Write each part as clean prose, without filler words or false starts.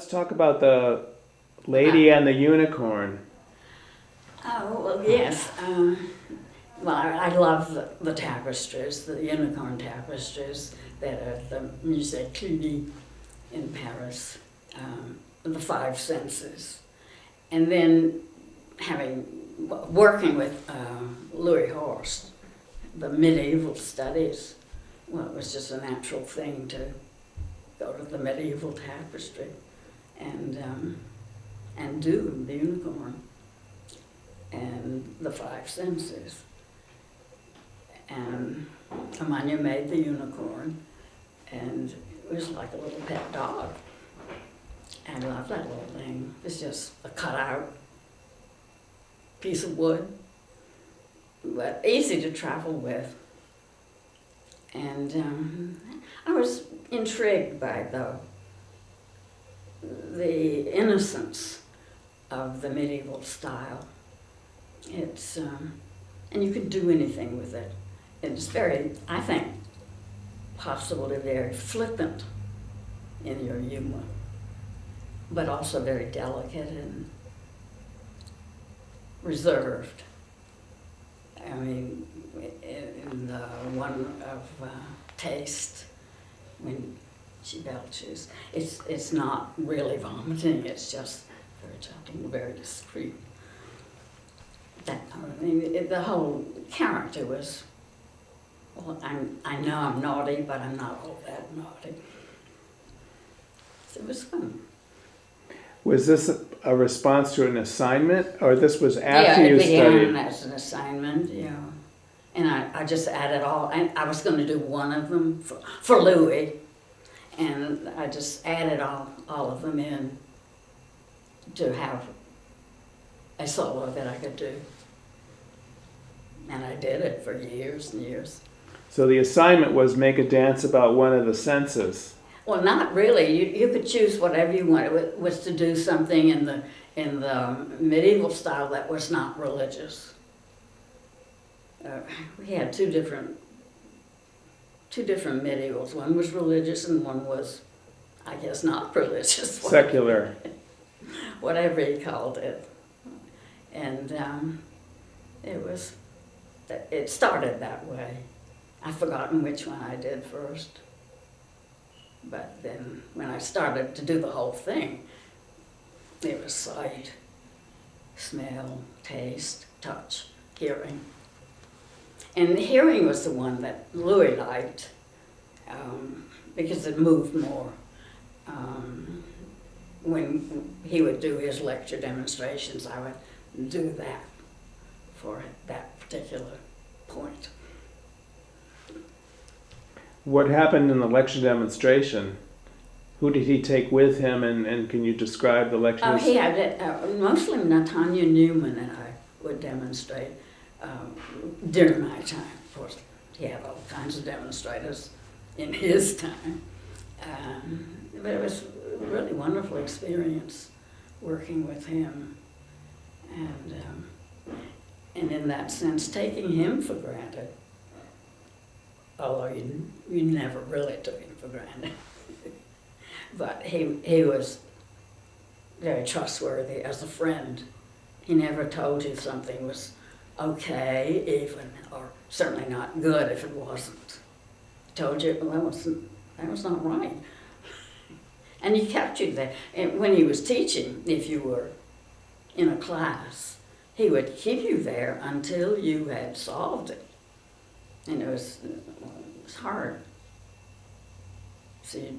let's talk about the Lady and the Unicorn. Oh, well, yes. Well, I love the tapestries, the unicorn tapestries that are at the Musée de Cluny in Paris, the five senses. And then working with Louis Horst, the medieval studies, well, it was just a natural thing to go to the medieval tapestry and do the unicorn and the five senses. And Umaña made the unicorn, and it was like a little pet dog. I love that little thing. It's just a cutout piece of wood, but easy to travel with. And I was intrigued by the innocence of the medieval style. It's and you can do anything with it. It's very, I think, possible to be very flippant in your humor, but also very delicate and reserved. I mean, in the one of Taste, when she belches, it's not really vomiting, it's just very gentle, very discreet. I mean, the whole character was, well, I know I'm naughty, but I'm not all that naughty. So it was fun. Was this a response to an assignment, or this was after you studied? Yeah, it began as an assignment, yeah. And I just added all, I was going to do one of them for Louis, and I just added all of them in to have a solo that I could do. And I did it for years and years. So the assignment was make a dance about one of the senses. Well, not really. You could choose whatever you wanted. It was to do something in the medieval style that was not religious. We had two different medievals. One was religious and one was, I guess, not religious. Secular. Whatever he called it. And it started that way. I've forgotten which one I did first. But then when I started to do the whole thing, it was sight, smell, taste, touch, hearing. And hearing was the one that Louis liked because it moved more. When he would do his lecture demonstrations, I would do that for that particular point. What happened in the lecture demonstration? Who did he take with him, and can you describe the lectures? Oh, he had mostly Natanya Newman and I would demonstrate during my time. Of course, he had all kinds of demonstrators in his time. But it was a really wonderful experience working with him. And in that sense, taking him for granted, although you never really took him for granted. But he was very trustworthy as a friend. He never told you something was okay, even, or certainly not good if it wasn't. He told you, well, that was not right. And he kept you there. And when he was teaching, if you were in a class, he would keep you there until you had solved it. And it was hard. See,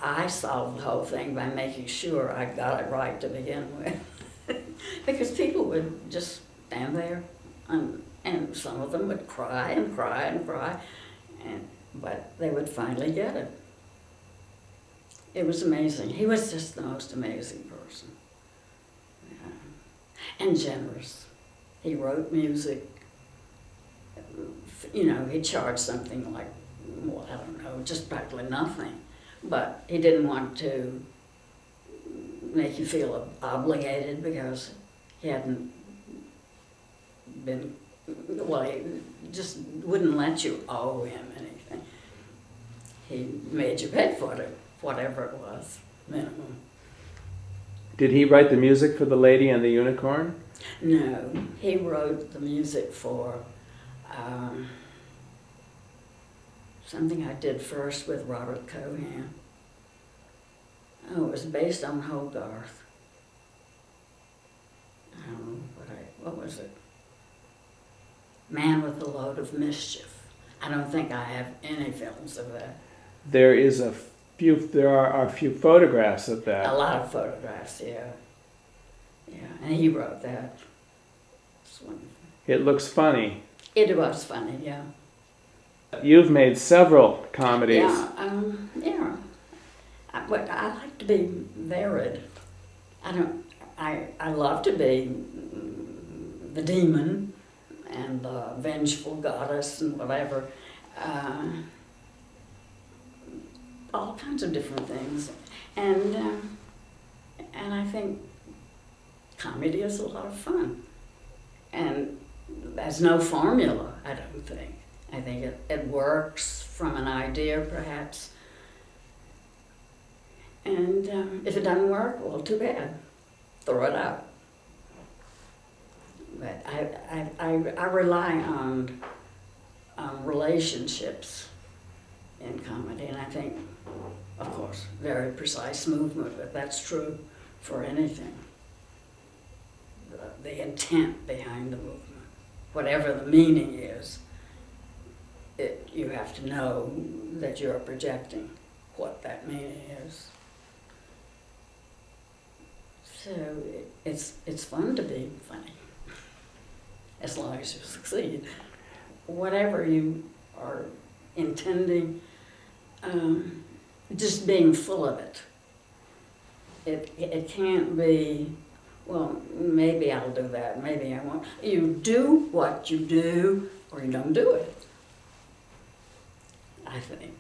I solved the whole thing by making sure I got it right to begin with. Because people would just stand there, and some of them would cry and cry and cry, but they would finally get it. It was amazing. He was just the most amazing person. Yeah. And generous. He wrote music. You know, he charged something like, well, I don't know, just practically nothing. But he didn't want to make you feel obligated because he hadn't been, well, he just wouldn't let you owe him anything. He made you pay for it, whatever it was, minimum. Did he write the music for The Lady and the Unicorn? No, he wrote the music for something I did first with Robert Cohan. Oh, it was based on Hogarth. I don't know what was it? Man with a Load of Mischief. I don't think I have any films of that. There are a few photographs of that. A lot of photographs, yeah. Yeah, and he wrote that. It's wonderful. It looks funny. It was funny, yeah. You've made several comedies. Yeah. But I like to be varied. I love to be the demon and the vengeful goddess and whatever. All kinds of different things. And I think comedy is a lot of fun. And there's no formula, I don't think. I think it works from an idea, perhaps. And if it doesn't work, well, too bad. Throw it out. But I rely on relationships in comedy, and I think, of course, very precise movement, but that's true for anything. The intent behind the movement, whatever the meaning is, you have to know that you're projecting what that meaning is. So it's fun to be funny, as long as you succeed. Whatever you are intending, just being full of it. It can't be, well, maybe I'll do that, maybe I won't. You do what you do, or you don't do it, I think.